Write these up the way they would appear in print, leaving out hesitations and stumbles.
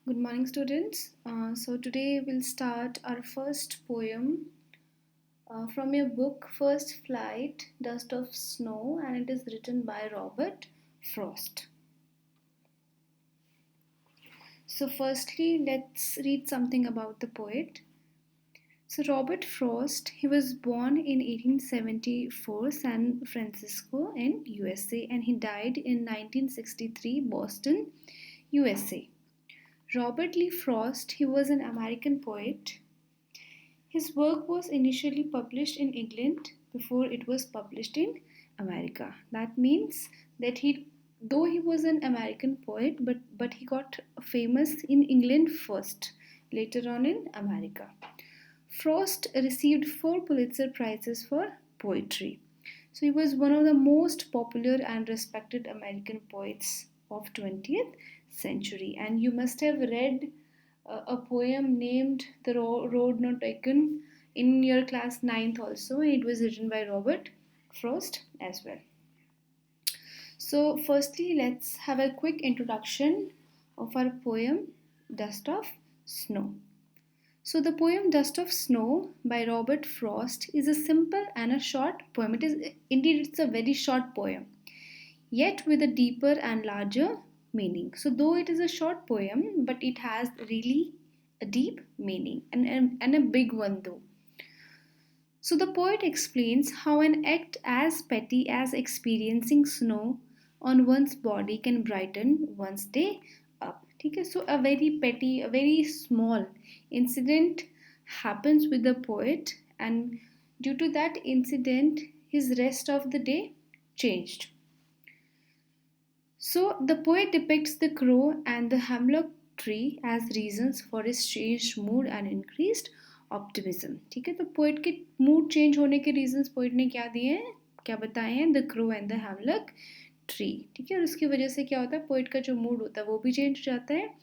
Good morning, students. So today we'll start our first poem from your book First Flight, Dust of Snow, and it is written by Robert Frost. So firstly, let's read something about the poet. So Robert Frost, he was born in 1874 San Francisco in USA and he died in 1963 Boston, USA. Robert Lee Frost, he was an American poet. His work was initially published in England before it was published in America. That means that though he was an American poet, but he got famous in England first, later on in America. Frost received 4 Pulitzer Prizes for poetry. So he was one of the most popular and respected American poets of 20th century. And you must have read a poem named The Road Not Taken in your class 9th also. It was written by Robert Frost as well. So firstly, let's have a quick introduction of our poem Dust of Snow. So the poem Dust of Snow by Robert Frost is a simple and a short poem. It's a very short poem, yet with a deeper and larger meaning. So though it is a short poem, but it has really a deep meaning and a big one though. So the poet explains how an act as petty as experiencing snow on one's body can brighten one's day up. Okay, so a very petty, a very small incident happens with the poet, and due to that incident, his rest of the day changed. So the poet depicts the crow and the hemlock tree as reasons for his changed mood and increased optimism. ठीक है, तो poet के mood change होने के reasons poet ने क्या दिए हैं, क्या बताए हैं, the crow and the हेमलक tree. ठीक है, और उसकी वजह से क्या होता है, पोइट का जो मूड होता है वो भी चेंज हो जाता है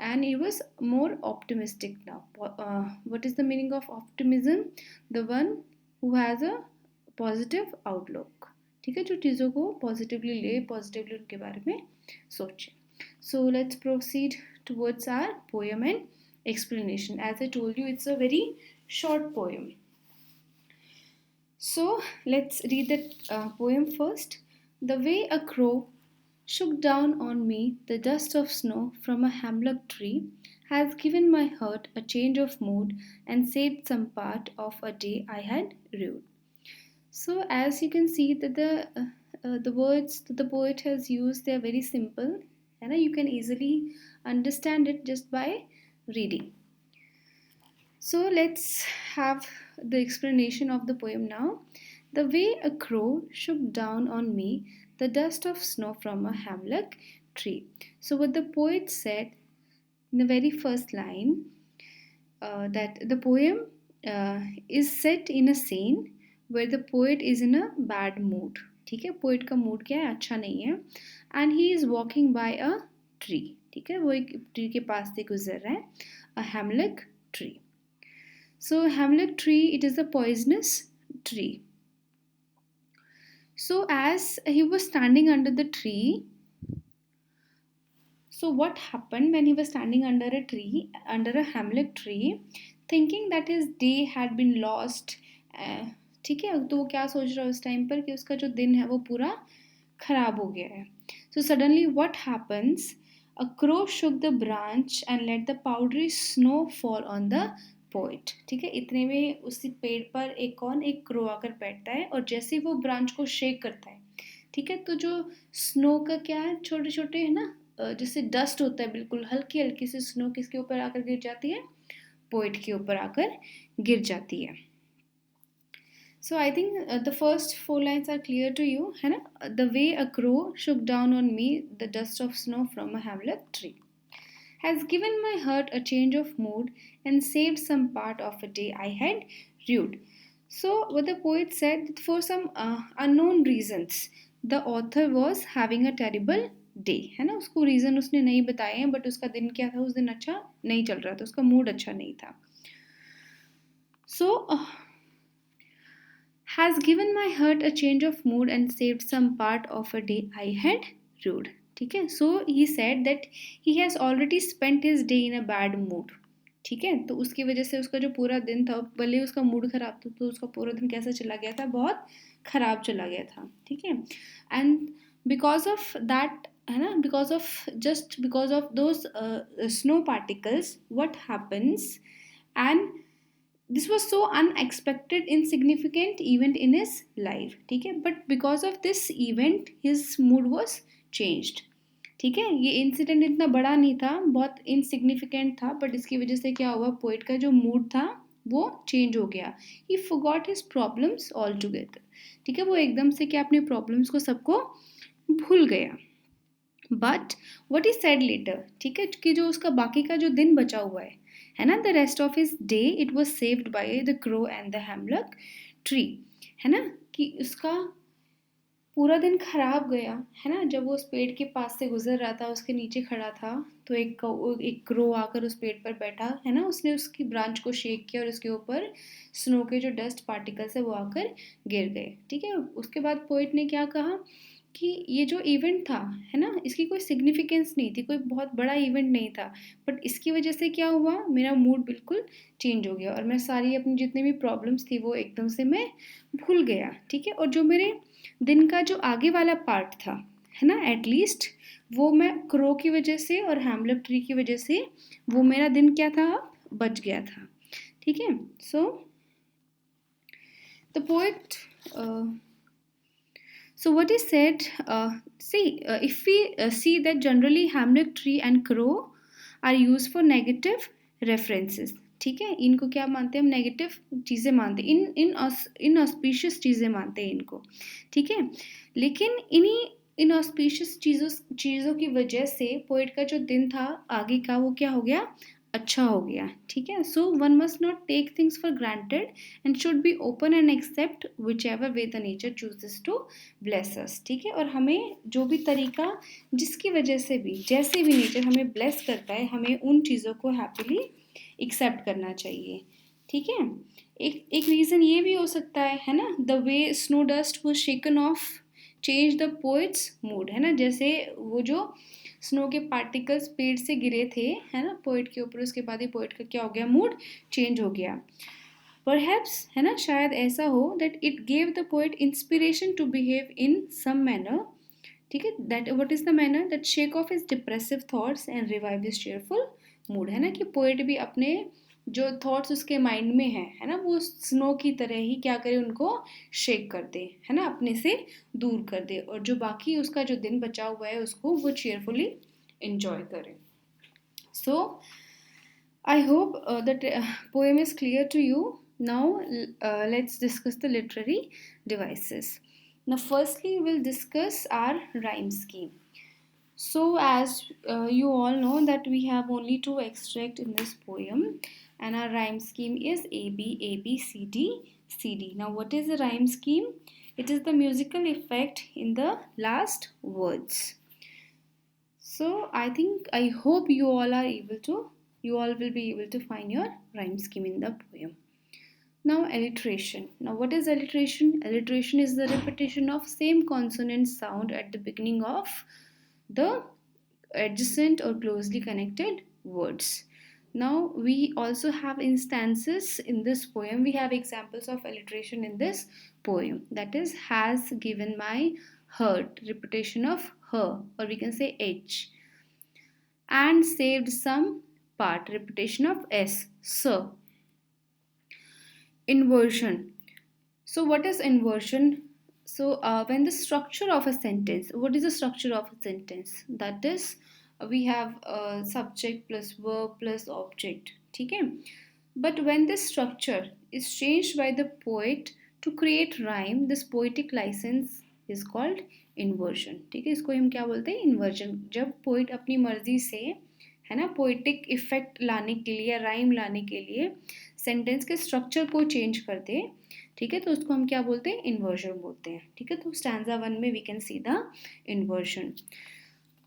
and he was more optimistic now. What is the meaning of optimism? The one who has a positive outlook. ठीक है, जो चीज़ों को पॉजिटिवली ले, पॉजिटिवली उनके बारे में सोचें. So let's proceed towards our poem and explanation. As I told you, it's a very short poem. So let's read the poem first. The way a crow shook down on me the dust of snow from a hemlock tree has given my heart a change of mood and saved some part of a day I had rued. So as you can see that the words that the poet has used, they are very simple and you can easily understand it just by reading. So let's have the explanation of the poem now. The way a crow shook down on me the dust of snow from a hemlock tree. So what the poet said in the very first line, that the poem is set in a scene where the poet is in a bad mood. ठीक है, poet का mood क्या है, अच्छा नहीं है, and he is walking by a tree. ठीक है, वो एक ट्री के पास से गुजर रहा है, a hemlock tree. So hemlock tree, it is a poisonous tree. So as he was standing under the tree, so what happened when he was standing under a tree, under a hemlock tree, thinking that his day had been lost. ठीक है, तो वो क्या सोच रहा है उस time पर कि उसका जो दिन है वो पूरा खराब हो गया है. So suddenly what happens? A crow shook the branch and let the powdery snow fall on the poet. ठीक है, इतने में उसी पेड़ पर एक क्रो आकर बैठता है और जैसे वो ब्रांच को शेक करता है, ठीक है, तो जो स्नो का क्या है, छोटे छोटे है ना, जैसे डस्ट होता है, बिल्कुल हल्की हल्की सी स्नो किसके ऊपर आकर गिर जाती है, पोइट के ऊपर आकर गिर जाती है. So I think the first 4 lines are clear to you, है ना. The way a crow shook down on me the dust of snow from a hemlock tree has given my heart a change of mood and saved some part of a day I had rued. So, what the poet said, that for some unknown reasons, the author was having a terrible day. है ना, उसको reason उसने नहीं बताए हैं, but उसका दिन क्या था, उस दिन अच्छा नहीं चल रहा था, उसका मूड अच्छा नहीं था. So, has given my heart a change of mood and saved some part of a day I had rued. ठीक है. So he said that he has already spent his day in a bad mood. ठीक है, तो उसकी वजह से उसका जो पूरा दिन था, भले ही उसका मूड खराब था, तो उसका पूरा दिन कैसा चला गया था, बहुत खराब चला गया था. ठीक है. एंड बिकॉज ऑफ दैट, है ना, because of those snow particles, what happens, and this was so unexpected insignificant event in his life. ठीक है, but because of this event his mood was changed. ठीक है, ये इंसिडेंट इतना बड़ा नहीं था, बहुत इनसिग्निफिकेंट था, बट इसकी वजह से क्या हुआ, पोइट का जो मूड था वो चेंज हो गया. ही forgot his problems all together. ठीक है, वो एकदम से क्या अपने प्रॉब्लम्स को सबको भूल गया. But what is said later, ठीक है, कि जो उसका बाकी का जो दिन बचा हुआ है ना, the rest of his day it was saved by the crow and the हेमलक tree. है ना, कि उसका पूरा दिन खराब गया, है ना, जब वो उस पेड़ के पास से गुजर रहा था, उसके नीचे खड़ा था, तो एक क्रो आकर उस पेड़ पर बैठा, है ना, उसने उसकी ब्रांच को शेक किया और उसके ऊपर स्नो के जो डस्ट पार्टिकल्स है वो आकर गिर गए. ठीक है, उसके बाद पोइट ने क्या कहा कि ये जो इवेंट था, है ना, इसकी कोई सिग्निफिकेंस नहीं थी, कोई बहुत बड़ा इवेंट नहीं था, बट इसकी वजह से क्या हुआ, मेरा मूड बिल्कुल चेंज हो गया और मैं सारी अपनी जितनी भी प्रॉब्लम्स थी वो एकदम से मैं भूल गया. ठीक है, और जो मेरे दिन का जो आगे वाला पार्ट था, है ना, एटलीस्ट वो मैं क्रो की वजह से और हैमलक ट्री की वजह से वो मेरा दिन क्या था, बच गया था. ठीक है. So the poet, so what is said, if we see that generally hamlet tree and crow are used for negative references. ठीक है, इनको क्या मानते हैं हम, नेगेटिव चीज़ें मानते हैं, इन ऑस्पिशियस चीज़ें मानते हैं इनको. ठीक है, लेकिन इन्हीं इन ऑस्पिशियस चीज़ों की वजह से पोइट का जो दिन था आगे का वो क्या हो गया, अच्छा हो गया. ठीक है. So one must not take things for granted and should be open and accept whichever way the nature chooses to bless us. ठीक है, और हमें जो भी तरीका, जिसकी वजह से भी, जैसे भी नेचर हमें ब्लेस करता है, हमें उन चीज़ों को हैप्पीली एक्सेप्ट करना चाहिए. ठीक है. एक रीज़न ये भी हो सकता है ना, the way snow dust was shaken of change the poets mood. है ना, जैसे वो जो स्नो के पार्टिकल्स पेड़ से गिरे थे, है ना, पोइट के ऊपर, उसके बाद ही पोइट का क्या हो गया, मूड चेंज हो गया. परहैप्स, है ना, शायद ऐसा हो that it gave the poet inspiration to behave in some manner. ठीक है, that what is the manner, that shake off his depressive thoughts and revive his cheerful mood. है ना, कि पोइट भी अपने जो थॉट्स उसके माइंड में है ना, वो स्नो की तरह ही क्या करे, उनको शेक कर दे, है ना, अपने से दूर कर दे, और जो बाकी उसका जो दिन बचा हुआ है उसको वो चेयरफुली enjoy करे. So I hope that poem is clear to you. Now let's discuss the literary devices. Now firstly we'll discuss our rhyme scheme. So as you all know that we have only two extracts in this poem, and our rhyme scheme is A B A B C D C D. Now what is the rhyme scheme? It is the musical effect in the last words. So I hope you all will be able to find your rhyme scheme in the poem. Now alliteration. Now what is alliteration? Alliteration is the repetition of same consonant sound at the beginning of the adjacent or closely connected words. Now we also have instances in this poem. We have examples of alliteration in this poem. That is, has given my hurt, repetition of her, or we can say H, and saved some part, repetition of S. So inversion. So what is inversion? So when the structure of a sentence, what is the structure of a sentence? That is, we have subject plus verb plus object. Okay? But when this structure is changed by the poet to create rhyme, this poetic license is called inversion. ठीक है, इसको हम क्या बोलते हैं, inversion. जब poet अपनी मर्जी से, है ना, पोइटिक इफेक्ट लाने के लिए, राइम लाने के लिए सेंटेंस के स्ट्रक्चर को चेंज कर दे, ठीक है, तो उसको हम क्या बोलते हैं, इन्वर्जन बोलते हैं. ठीक है, तो स्टैंजा 1 में we can see the inversion.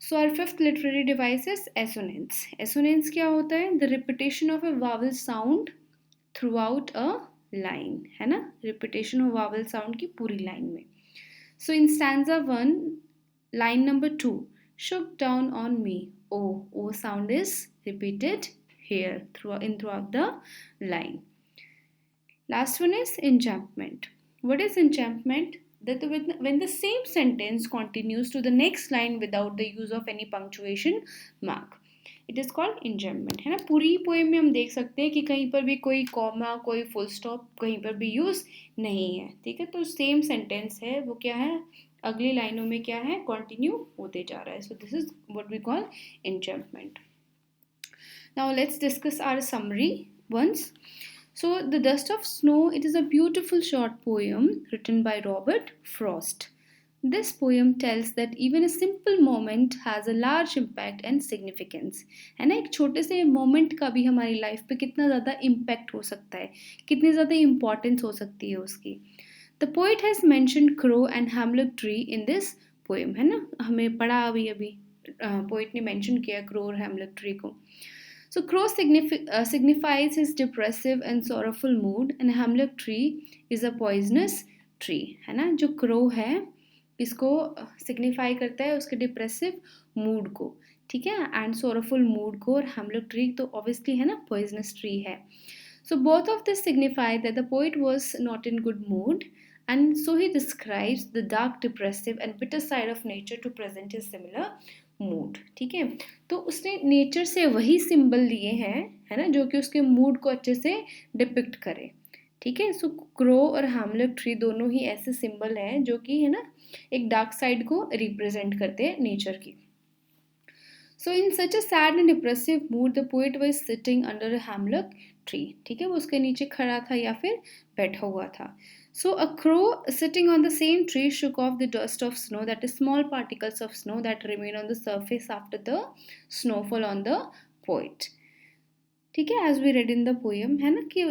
So our fifth literary device is assonance. Assonance क्या होता है, the repetition of a vowel sound throughout a line. है ना, रिपीटेशन ऑफ वावल साउंड की पूरी लाइन में. सो इन stanza 1 line number 2, shook down on me. O sound is repeated here throughout the line. Last one is enjambment. What is enjambment? That when the same sentence continues to the next line without the use of any punctuation mark, it is called enjambment, है ना। पूरी poem में हम देख सकते हैं कि कहीं पर भी कोई कॉमा, कोई फुल स्टॉप कहीं पर भी यूज़ नहीं है, ठीक है। तो सेम सेंटेंस है, वो क्या है, अगली लाइनों में क्या है, कंटिन्यू होते जा रहा है। So this is what we call enjambment. Now let's discuss our summary once. So, The Dust of Snow, it is a beautiful short poem written by Robert Frost. This poem tells that even a simple moment has a large impact and significance. है ना, एक छोटे से moment का भी हमारी life पे कितना ज़्यादा इम्पैक्ट हो सकता है, कितनी ज़्यादा इम्पॉर्टेंस हो सकती है उसकी. The poet has mentioned crow and hemlock tree in this poem, है ना, हमें पढ़ा अभी पोइट ने मैंशन किया क्रो और हैमलक ट्री को. So crow signifies his depressive and sorrowful mood, and hemlock tree is a poisonous tree, है ना। जो crow है इसको सिग्निफाई करता है उसके डिप्रेसिव मूड को, ठीक है, एंड सोरफुल मूड को, और हेमलॉक ट्री तो ऑब्वियसली है ना पॉइजनस ट्री है. So both of this signify that the poet was not in good mood, and so he describes the dark, depressive and bitter side of nature to present his similar mood, ठीक है. तो उसने nature से वही symbol लिए हैं, है ना, जो कि उसके मूड को अच्छे से डिपिक्ट करे, ठीक है. सो क्रो और हैमलक ट्री दोनों ही ऐसे सिंबल हैं जो कि है ना एक डार्क साइड को रिप्रेजेंट करते हैं नेचर की. So in such a sad and depressive mood the poet was sitting under a hemlock tree, ठीक है, वो उसके नीचे खड़ा था या फिर बैठा हुआ था. So a crow sitting on the same tree shook off the dust of snow, that is small particles of snow that remain on the surface after the snowfall on the poet. ठीक है, as we read in the poem, है ना, कि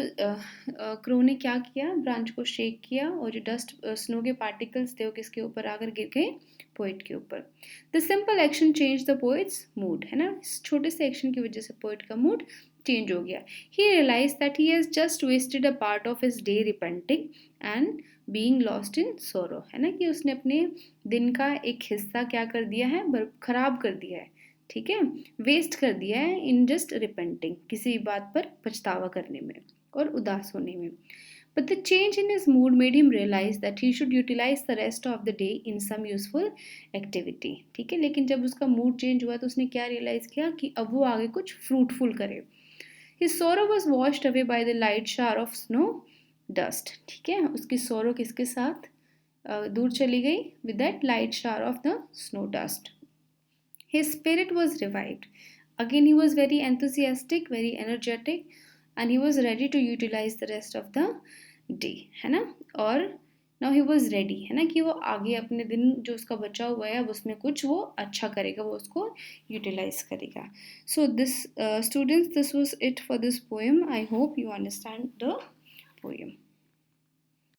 crow ने क्या किया, branch को shake किया और जो डस्ट स्नो के पार्टिकल्स थे वो किसके ऊपर आकर गिर गए, पोइट के ऊपर. The simple action change the poets mood, है ना, इस छोटे से एक्शन की वजह से पोइट का मूड चेंज हो गया. He realise that he has just wasted a part of his day repenting and being lost in sorrow, है ना, कि उसने अपने दिन का एक हिस्सा क्या कर दिया है, खराब कर दिया है, ठीक है, वेस्ट कर दिया है इन जस्ट रिपेंटिंग, किसी बात पर पछतावा करने में और उदास होने में. But the change in his mood made him realize that he should utilize the rest of the day in some useful activity, ठीक है. लेकिन जब उसका मूड चेंज हुआ तो उसने क्या रियलाइज़ किया कि अब वो आगे कुछ फ्रूटफुल करे. His sorrow was washed away by the light shower of snow dust, ठीक है, उसकी sorrow किसके साथ दूर चली गई, with that light shower of the snow dust. His spirit was revived. Again, he was very enthusiastic, very energetic, and he was ready to utilize the rest of the day, है ना. और now he was ready, है ना, कि वो आगे अपने दिन जो उसका बचा हुआ है अब उसमें कुछ वो अच्छा करेगा, वो उसको यूटिलाइज करेगा. So this students, this was it for this poem. I hope you understand the poem.